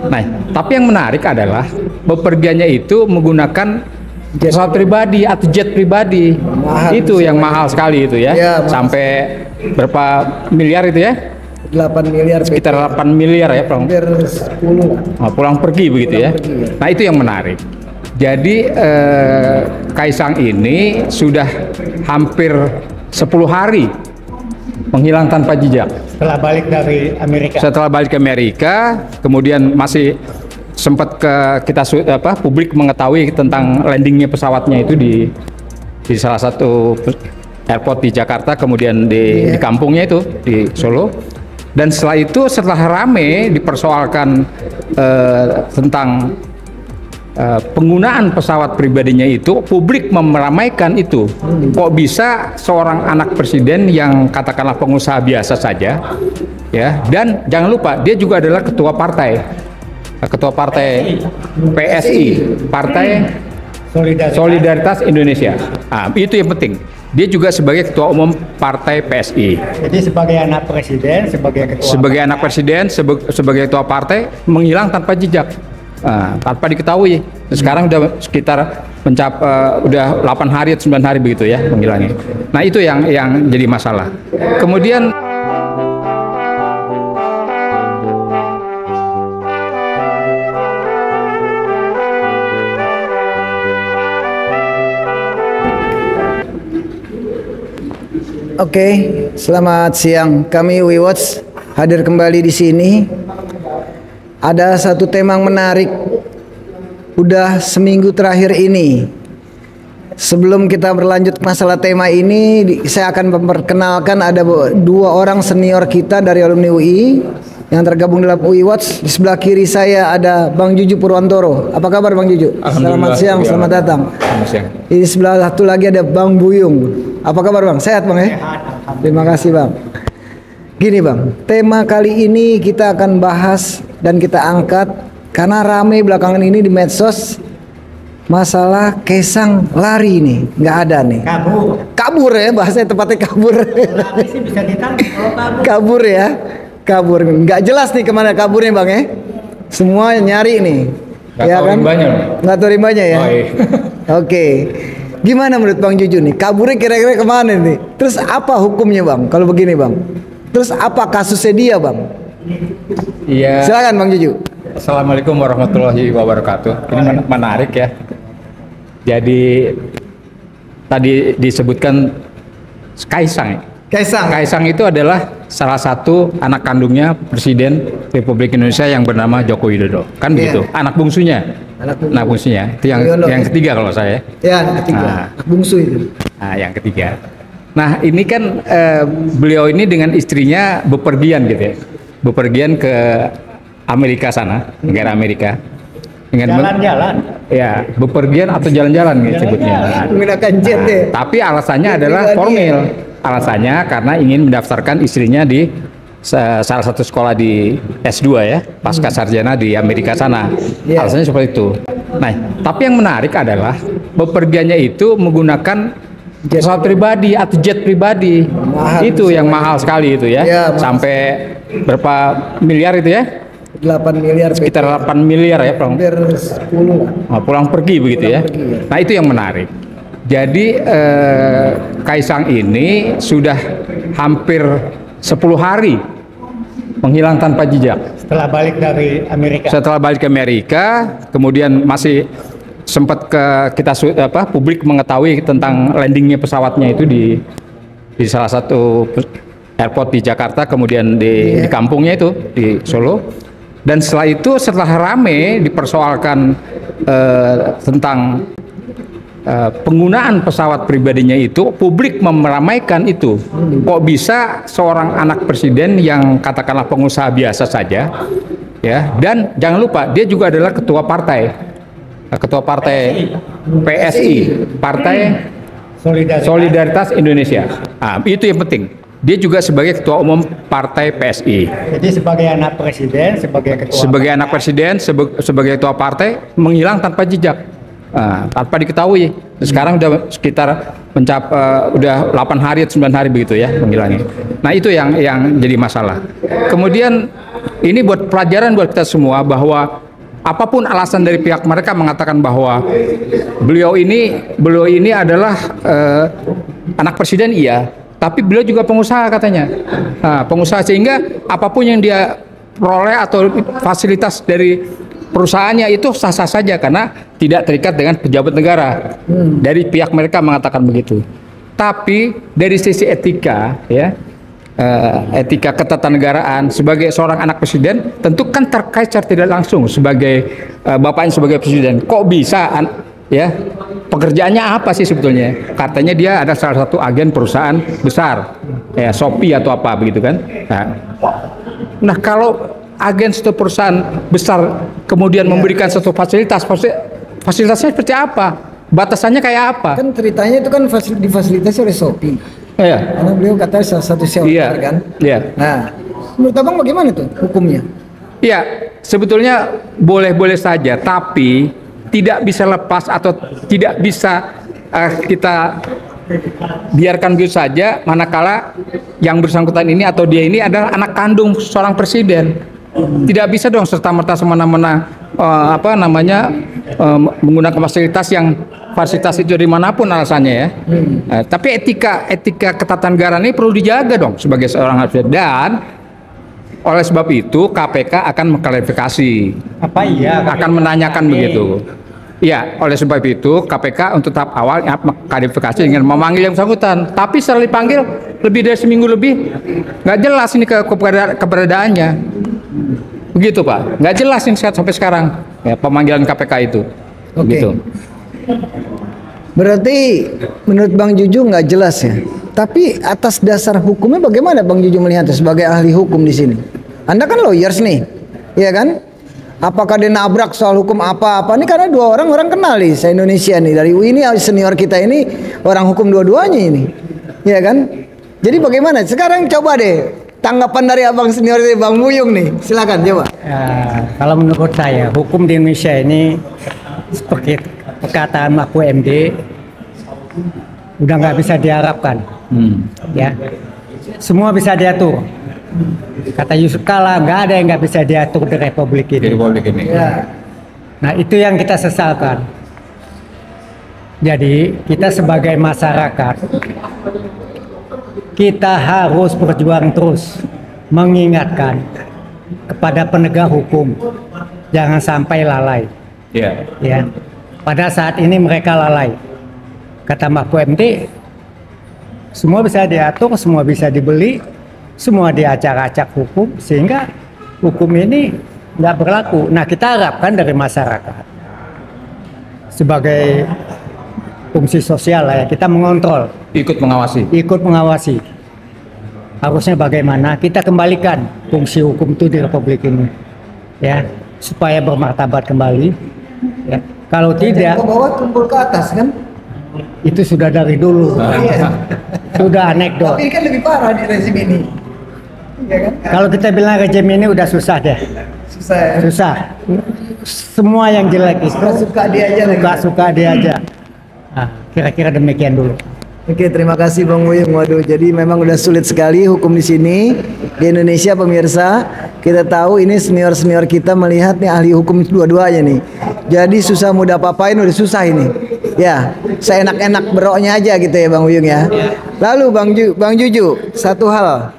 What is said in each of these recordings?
Nah, tapi yang menarik adalah bepergiannya itu menggunakan pesawat pribadi atau jet pribadi. Itu yang mahal sekali itu ya. Sampai berapa miliar itu ya? 8 miliar. Sekitar 8 miliar ya, hampir 10. Pulang pergi begitu ya. Nah, itu yang menarik. Jadi Kaisang ini sudah hampir 10 hari menghilang tanpa jejak. Setelah balik dari Amerika. Setelah balik ke Amerika, kemudian masih sempat publik mengetahui tentang landingnya pesawatnya itu di salah satu airport di Jakarta, kemudian di kampungnya itu di Solo. Dan setelah rame dipersoalkan tentang penggunaan pesawat pribadinya itu, publik meramaikan itu. Kok bisa seorang anak presiden yang katakanlah pengusaha biasa saja, ya, dan jangan lupa dia juga adalah ketua partai PSI, Partai Solidaritas Indonesia. Nah, itu yang penting. Dia juga sebagai ketua umum Partai PSI. Jadi sebagai anak presiden, sebagai ketua partai menghilang tanpa jejak. Tanpa diketahui. Sekarang udah sekitar udah 8 hari atau 9 hari begitu ya menghilangnya. Nah, itu yang jadi masalah. Kemudian Oke, selamat siang. Kami WeWatch hadir kembali di sini. Ada satu tema yang menarik. Udah seminggu terakhir ini. Sebelum kita berlanjut masalah tema ini, saya akan memperkenalkan ada 2 orang senior kita dari alumni UI yang tergabung dalam UI Watch. Di sebelah kiri saya ada Bang Juju Purwantoro. Apa kabar Bang Juju? Selamat siang, selamat datang. Selamat siang. Di sebelah satu lagi ada Bang Buyung. Apa kabar Bang? Sehat Bang ya? Terima kasih Bang. Gini Bang, tema kali ini kita akan bahas dan kita angkat karena rame belakangan ini di medsos masalah Kaisang lari nih, nggak ada nih. Kabur ya, bahasanya tepatnya kabur. Bisa ditangkap kalau kabur ya, kabur. Nggak jelas nih kemana kaburnya Bang ya. Semua nyari nih. Nggak ya tahu kan? rimbanya. Nggak tahu rimbanya ya. Oh, iya. Oke. Gimana menurut Bang Juju nih? Kaburnya kira-kira kemana nih? Terus apa hukumnya Bang? Kalau begini Bang. Terus apa kasusnya dia Bang? Iya. Silakan Bang Juju. Assalamualaikum warahmatullahi wabarakatuh. Ini menarik ya. Jadi tadi disebutkan Kaisang. Kaisang itu adalah salah satu anak kandungnya Presiden Republik Indonesia yang bernama Joko Widodo. Kan begitu. Anak bungsunya. Anak bungsunya. Itu yang ketiga kalau saya. Ya, anak ketiga. Anak bungsu itu. Nah, yang ketiga. Nah, ini kan beliau ini dengan istrinya bepergian gitu ya. Bepergian ke Amerika sana, negara Amerika. Dengan jalan-jalan. Ya, bepergian atau jalan-jalan gitu sebutnya. Menggunakan jet ya. Tapi alasannya adalah formil. Alasannya karena ingin mendaftarkan istrinya di salah satu sekolah di S2 ya, pasca sarjana di Amerika sana. Alasannya seperti itu. Nah, tapi yang menarik adalah bepergiannya itu menggunakan pesawat pribadi atau jet pribadi. Itu yang mahal sekali itu ya. Sampai berapa miliar itu ya? 8 miliar. Sekitar 8 miliar ya, hampir 10. Pulang pergi begitu ya. Nah, itu yang menarik. Jadi Kaisang ini sudah hampir 10 hari menghilang tanpa jejak. Setelah balik dari Amerika. Setelah balik ke Amerika, kemudian masih sempat publik mengetahui tentang landingnya pesawatnya itu di salah satu airport di Jakarta, kemudian di kampungnya itu di Solo. Dan setelah rame dipersoalkan tentang penggunaan pesawat pribadinya itu, publik meramaikan itu. Kok bisa seorang anak presiden yang katakanlah pengusaha biasa saja, ya, dan jangan lupa dia juga adalah ketua partai PSI, Partai Solidaritas Indonesia. Nah, itu yang penting. Dia juga sebagai ketua umum Partai PSI. Jadi sebagai anak presiden, sebagai ketua partai menghilang tanpa jejak. Tanpa diketahui. Sekarang udah sekitar udah 8 hari atau 9 hari begitu ya panggilannya. Nah itu yang jadi masalah. Kemudian ini buat pelajaran buat kita semua bahwa apapun alasan dari pihak mereka mengatakan bahwa beliau ini adalah anak presiden, iya, tapi beliau juga pengusaha katanya. Nah, pengusaha, sehingga apapun yang dia peroleh atau fasilitas dari perusahaannya itu sah-sah saja karena tidak terikat dengan pejabat negara. Dari pihak mereka mengatakan begitu. Tapi dari sisi etika, ya, etika ketatanegaraan sebagai seorang anak presiden tentu kan terkait secara tidak langsung sebagai bapaknya sebagai presiden. Kok bisa, ya, pekerjaannya apa sih sebetulnya? Katanya dia ada salah satu agen perusahaan besar, ya, Shopee atau apa begitu kan? Nah kalau agen suatu perusahaan besar kemudian memberikan suatu fasilitasnya seperti apa? Batasannya kayak apa? Kan ceritanya itu kan difasilitasi oleh Shopee. Iya. Karena beliau katanya salah satu shareholder kan. Iya. Nah, menurut abang bagaimana tuh hukumnya? Iya, sebetulnya boleh-boleh saja, tapi tidak bisa lepas atau tidak bisa kita biarkan begitu saja manakala yang bersangkutan ini atau dia ini adalah anak kandung seorang presiden. Tidak bisa dong serta-merta semena-mena menggunakan fasilitas itu dari manapun alasannya ya. Tapi etika ketatanegaraan ini perlu dijaga dong sebagai seorang presiden, dan oleh sebab itu KPK akan mengklarifikasi. Apa iya? Akan menanyakan begitu. Ya, oleh sebab itu KPK untuk tahap awal mengklarifikasi dengan memanggil yang bersangkutan. Tapi setelah dipanggil lebih dari seminggu lebih, nggak jelas ini keberadaannya. Begitu Pak, nggak jelas ini sampai sekarang ya, pemanggilan KPK itu. Oke. Gitu. Berarti menurut Bang Juju nggak jelas ya. Tapi atas dasar hukumnya bagaimana Bang Juju melihatnya sebagai ahli hukum di sini? Anda kan lawyers nih, ya kan? Apakah dia nabrak soal hukum apa-apa? Ini karena dua orang kenal nih, se Indonesia nih, dari UI ini senior kita ini orang hukum dua-duanya ini, ya kan? Jadi bagaimana? Sekarang coba deh tanggapan dari abang senior dari Bang Buyung nih, silakan coba. Ya, kalau menurut saya hukum di Indonesia ini seperti perkataan Mahfud MD udah nggak bisa diharapkan. Ya, semua bisa diatur. Kata Yusuf Kala, nggak ada yang nggak bisa diatur di Republik ini. Ya. Nah itu yang kita sesalkan. Jadi kita sebagai masyarakat, kita harus berjuang terus mengingatkan kepada penegak hukum jangan sampai lalai. Ya. Pada saat ini mereka lalai. Kata Mahfud MD, semua bisa diatur, semua bisa dibeli, semua diacak-acak hukum sehingga hukum ini nggak berlaku. Nah kita harapkan dari masyarakat sebagai fungsi sosial ya, kita mengontrol, ikut mengawasi. Harusnya bagaimana kita kembalikan fungsi hukum itu di Republik ini, ya, supaya bermartabat kembali. Ya. Kalau tidak, ke bawah tumpul ke atas kan? Itu sudah dari dulu, sudah anekdot. Tapi kan lebih parah di rezim ini, ya kan? Kalau kita bilang rezim ini udah susah deh. Susah. Ya? Susah. Semua yang jelek itu suka dia aja. Suka dia aja. Nah, kira-kira demikian dulu. Oke, terima kasih Bang Buyung. Waduh, jadi memang udah sulit sekali hukum di sini di Indonesia, pemirsa. Kita tahu ini senior-senior kita melihat nih ahli hukum dua-duanya nih. Jadi susah mudah apa-apain udah susah ini. Ya, saya enak-enak beroknya aja gitu ya Bang Buyung ya. Lalu Bang Juju, satu hal.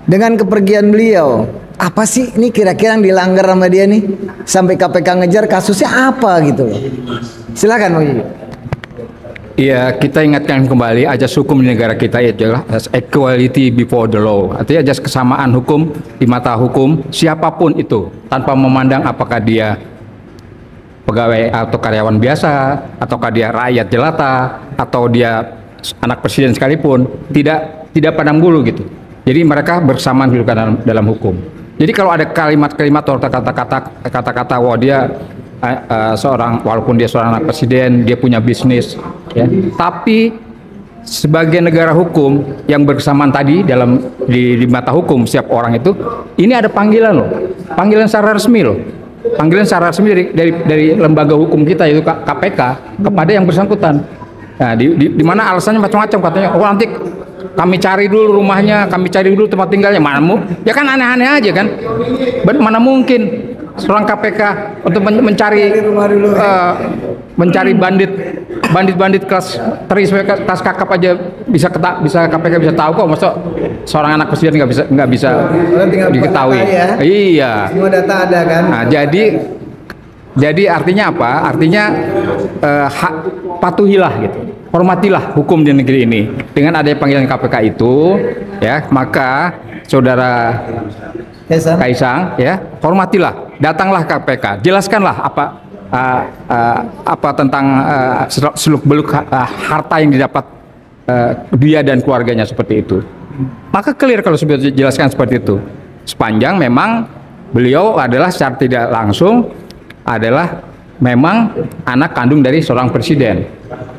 Dengan kepergian beliau, apa sih ini kira-kira yang dilanggar sama dia nih? Sampai KPK ngejar, kasusnya apa gitu loh. Silakan Bang Juju. Iya, kita ingatkan kembali ajas hukum di negara kita adalah equality before the law. Artinya ajas kesamaan hukum di mata hukum siapapun itu, tanpa memandang apakah dia pegawai atau karyawan biasa, ataukah dia rakyat jelata, atau dia anak presiden sekalipun, tidak pandang bulu gitu. Jadi mereka bersamaan juga dalam hukum. Jadi kalau ada kalimat-kalimat atau kata-kata wah dia walaupun dia seorang anak presiden, dia punya bisnis, ya. Tapi sebagai negara hukum yang bersamaan tadi di mata hukum setiap orang itu, ini ada panggilan loh, panggilan secara resmi loh. panggilan secara resmi dari lembaga hukum kita yaitu KPK kepada yang bersangkutan. Nah, di mana alasannya macam-macam, katanya oh nanti kami cari dulu rumahnya, kami cari dulu tempat tinggalnya. Ya kan aneh-aneh aja kan. Mana mungkin seorang KPK untuk mencari bandit kelas teri kelas kakap aja bisa KPK bisa tahu kok, masa seorang anak presiden nggak bisa diketahui. Ya. Iya. Semua data ada kan. Nah, jadi artinya apa? Artinya patuhilah gitu, hormatilah hukum di negeri ini. Dengan adanya panggilan KPK itu, ya maka saudara Kaisang, ya hormatilah, datanglah KPK, jelaskanlah apa tentang seluk-beluk harta yang didapat dia dan keluarganya seperti itu. Maka clear kalau sudah dijelaskan seperti itu. Sepanjang memang beliau adalah secara tidak langsung adalah memang anak kandung dari seorang presiden,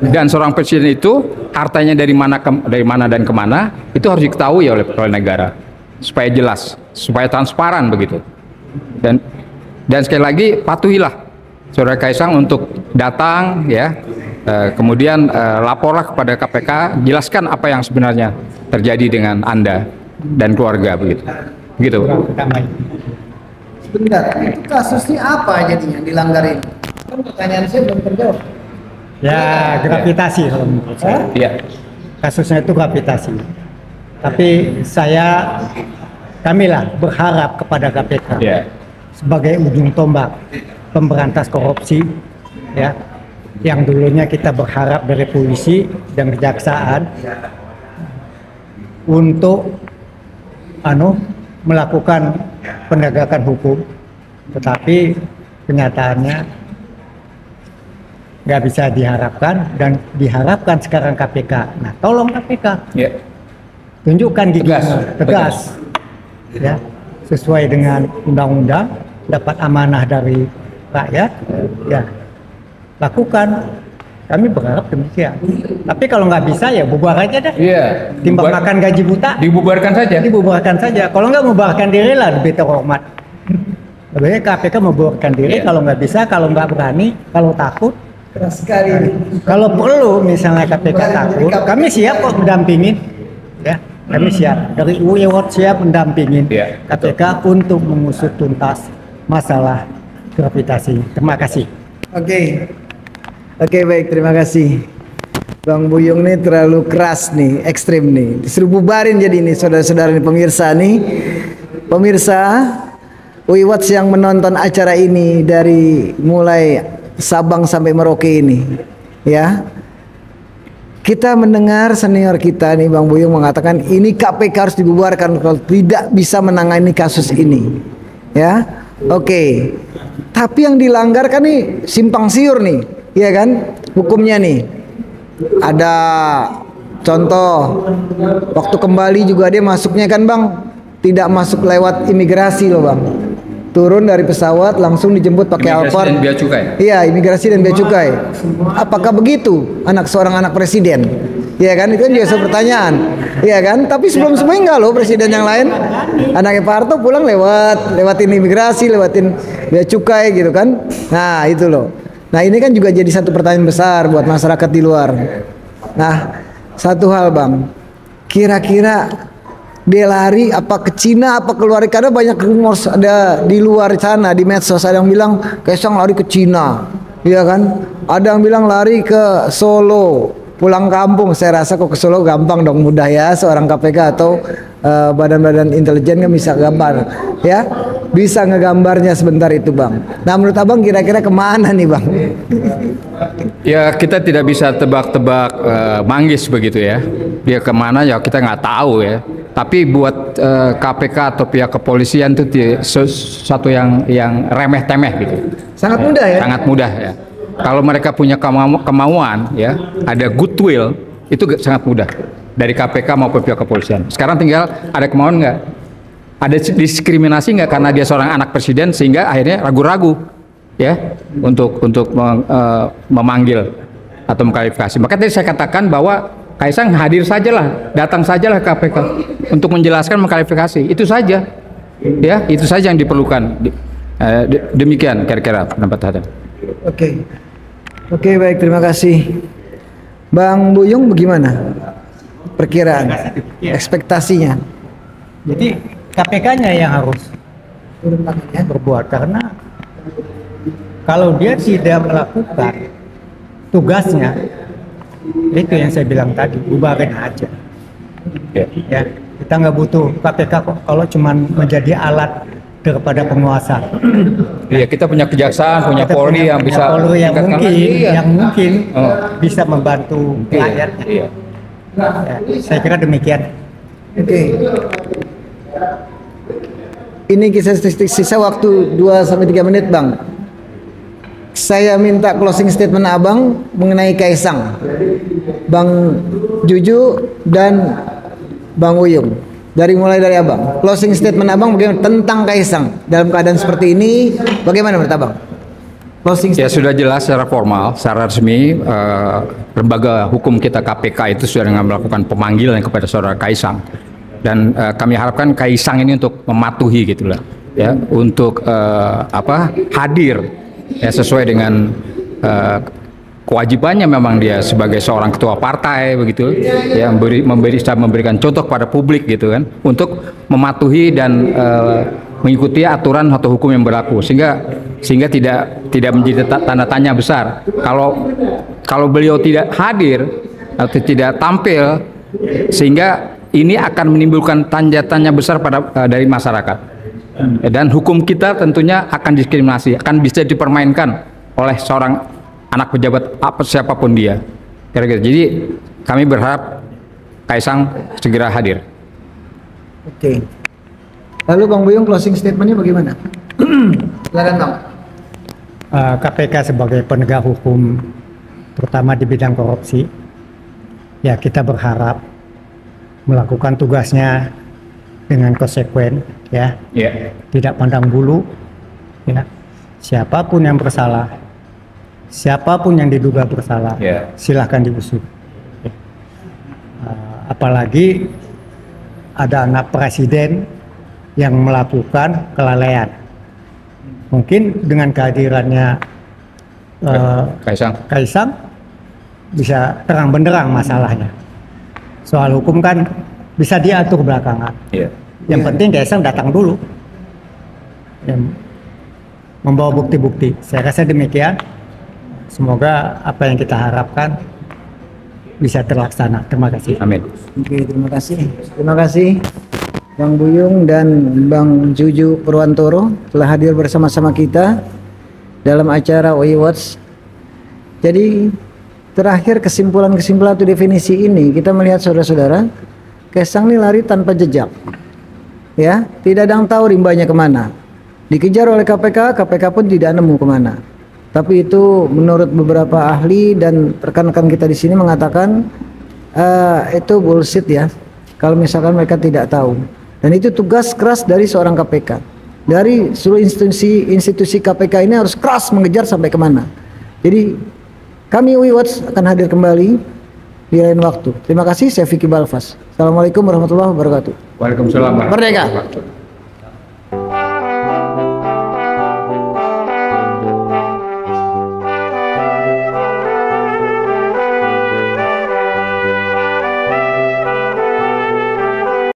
dan seorang presiden itu hartanya dari mana dan kemana itu harus diketahui oleh negara supaya jelas, supaya transparan begitu. Dan sekali lagi patuhilah saudara Kaisang untuk datang ya, kemudian laporlah kepada KPK, jelaskan apa yang sebenarnya terjadi dengan Anda dan keluarga begitu. Begitu. Sebentar, kasusnya apa jadinya dilanggar ini? Kan pertanyaan saya belum terjawab. Ya, gravitasi kalau menurut saya. Iya. Kasusnya itu gravitasi. Tapi kamilah berharap kepada KPK sebagai ujung tombak pemberantas korupsi, ya, yang dulunya kita berharap dari polisi dan kejaksaan untuk melakukan penegakan hukum, tetapi kenyataannya nggak bisa diharapkan, dan diharapkan sekarang KPK. Nah, tolong KPK tunjukkan giginya tegas, ya, sesuai dengan undang-undang, dapat amanah dari rakyat, ya lakukan. Kami berharap demikian. Tapi kalau nggak bisa ya bubar aja dah. Iya. Timbang makan gaji buta. Dibubarkan saja. Dibubarkan saja. Kalau nggak membubarkan diri lah lebih terhormat. Lebih KPK membubarkan diri. Kalau nggak bisa, kalau nggak berani, kalau takut. Keras sekali. Kalau perlu misalnya KPK takut, kami siap kok mendampingin. Ya, kami siap. Dari UI Award siap mendampingin KPK untuk mengusut tuntas masalah gravitasi. Terima kasih. Oke, baik, terima kasih. Bang Buyung nih terlalu keras nih, ekstrim nih. Disuruh bubarin jadi nih saudara-saudara nih, pemirsa nih. Pemirsa Wiwats yang menonton acara ini dari mulai Sabang sampai Merauke ini, ya. Kita mendengar senior kita nih Bang Buyung mengatakan ini KPK harus dibubarkan kalau tidak bisa menangani kasus ini. Ya. Oke. Tapi yang dilanggar kan nih simpang siur nih. Iya kan, hukumnya nih. Ada contoh waktu kembali juga dia masuknya kan Bang, tidak masuk lewat imigrasi loh Bang. Turun dari pesawat langsung dijemput pakai Alphard. Imigrasi dan bea cukai. Iya, imigrasi dan bea cukai. Apakah begitu seorang anak presiden? Iya kan, itu kan juga pertanyaan. Iya kan, tapi sebelum-sebelumnya enggak loh presiden yang lain. Anaknya Pak Harto pulang lewatin imigrasi, lewatin bea cukai gitu kan. Nah, itu loh. Nah, ini kan juga jadi satu pertanyaan besar buat masyarakat di luar. Nah, satu hal Bang, kira-kira dia lari apa ke Cina apa keluar, karena banyak rumor ada di luar sana di medsos, ada yang bilang Kaisang lari ke Cina, iya kan? Ada yang bilang lari ke Solo, pulang kampung. Saya rasa kok ke Solo gampang dong, mudah ya, seorang KPK atau badan-badan intelijen kan bisa gambar, ya, bisa ngegambarnya sebentar itu Bang. Nah, menurut Abang kira-kira kemana nih Bang? Ya, kita tidak bisa tebak-tebak manggis begitu ya. Dia kemana ya kita nggak tahu ya. Tapi buat KPK atau pihak kepolisian itu sesuatu yang remeh-temeh gitu. Sangat mudah ya? Sangat mudah ya. Kalau mereka punya kemauan ya, ada goodwill, itu sangat mudah dari KPK maupun pihak kepolisian. Sekarang tinggal ada kemauan nggak? Ada diskriminasi nggak karena dia seorang anak presiden sehingga akhirnya ragu-ragu ya untuk memanggil atau mengklarifikasi. Maka tadi saya katakan bahwa Kaisang hadir sajalah, datang sajalah KPK untuk menjelaskan, mengklarifikasi. Itu saja. Ya, itu saja yang diperlukan. Demikian kira-kira pendapat saya. Oke, baik, terima kasih. Bang Buyung, bagaimana perkiraan ekspektasinya? Jadi KPK-nya yang harus berbuat, karena kalau dia tidak melakukan tugasnya, itu yang saya bilang tadi, bubarin aja. Ya, kita nggak butuh KPK kok kalau cuman menjadi alat daripada penguasa. Iya, kita punya kejaksaan, punya Polri yang bisa Polri yang mungkin bisa membantu rakyatnya. Iya. Ya, saya kira demikian. Oke. Ini kisah sisa waktu 2-3 menit, Bang. Saya minta closing statement Abang mengenai Kaisang, Bang Juju dan Bang Uyung. Mulai dari Abang. Closing statement Abang bagaimana tentang Kaisang dalam keadaan seperti ini? Bagaimana menurut Abang? Closing statement. Ya, sudah jelas secara formal, secara resmi lembaga hukum kita KPK itu sudah melakukan pemanggilan kepada saudara Kaisang. Dan kami harapkan Kaisang ini untuk mematuhi gitulah, ya, untuk hadir ya sesuai dengan kewajibannya. Memang dia sebagai seorang ketua partai begitu, ya, memberikan contoh pada publik gitu kan, untuk mematuhi dan mengikuti aturan atau hukum yang berlaku, sehingga tidak menjadi tanda tanya besar kalau beliau tidak hadir atau tidak tampil, sehingga ini akan menimbulkan tanda tanya besar dari masyarakat, dan hukum kita tentunya akan diskriminasi, akan bisa dipermainkan oleh seorang anak pejabat siapapun dia. Kira-kira. Jadi kami berharap Kaisang segera hadir. Oke. Lalu Bang Buyung, closing statementnya bagaimana? Silakan Bang. KPK sebagai penegak hukum, terutama di bidang korupsi, ya kita berharap melakukan tugasnya dengan konsekuen, ya, tidak pandang bulu, ya, siapapun yang bersalah, siapapun yang diduga bersalah, silahkan diusut. Apalagi ada anak presiden yang melakukan kelalaian. Mungkin dengan kehadirannya Kaisang bisa terang benderang masalahnya. Soal hukum kan bisa diatur belakangan. Yang penting Kaisang datang dulu, membawa bukti-bukti. Saya rasa demikian. Semoga apa yang kita harapkan bisa terlaksana. Terima kasih. Amin. Oke, terima kasih. Terima kasih Bang Buyung dan Bang Juju Purwantoro telah hadir bersama-sama kita dalam acara We Watch. Jadi terakhir kesimpulan-kesimpulan atau definisi ini, kita melihat saudara-saudara, Kaisang ini lari tanpa jejak, ya, tidak ada yang tahu rimbanya kemana. Dikejar oleh KPK, KPK pun tidak nemu kemana. Tapi itu menurut beberapa ahli dan rekan-rekan kita di sini mengatakan itu bullshit, ya. Kalau misalkan mereka tidak tahu. Dan itu tugas keras dari seorang KPK. Dari seluruh institusi KPK ini harus keras mengejar sampai kemana. Jadi kami We Watch akan hadir kembali di lain waktu. Terima kasih, saya Vicky Balfas. Assalamualaikum warahmatullahi wabarakatuh. Waalaikumsalam. Merdeka.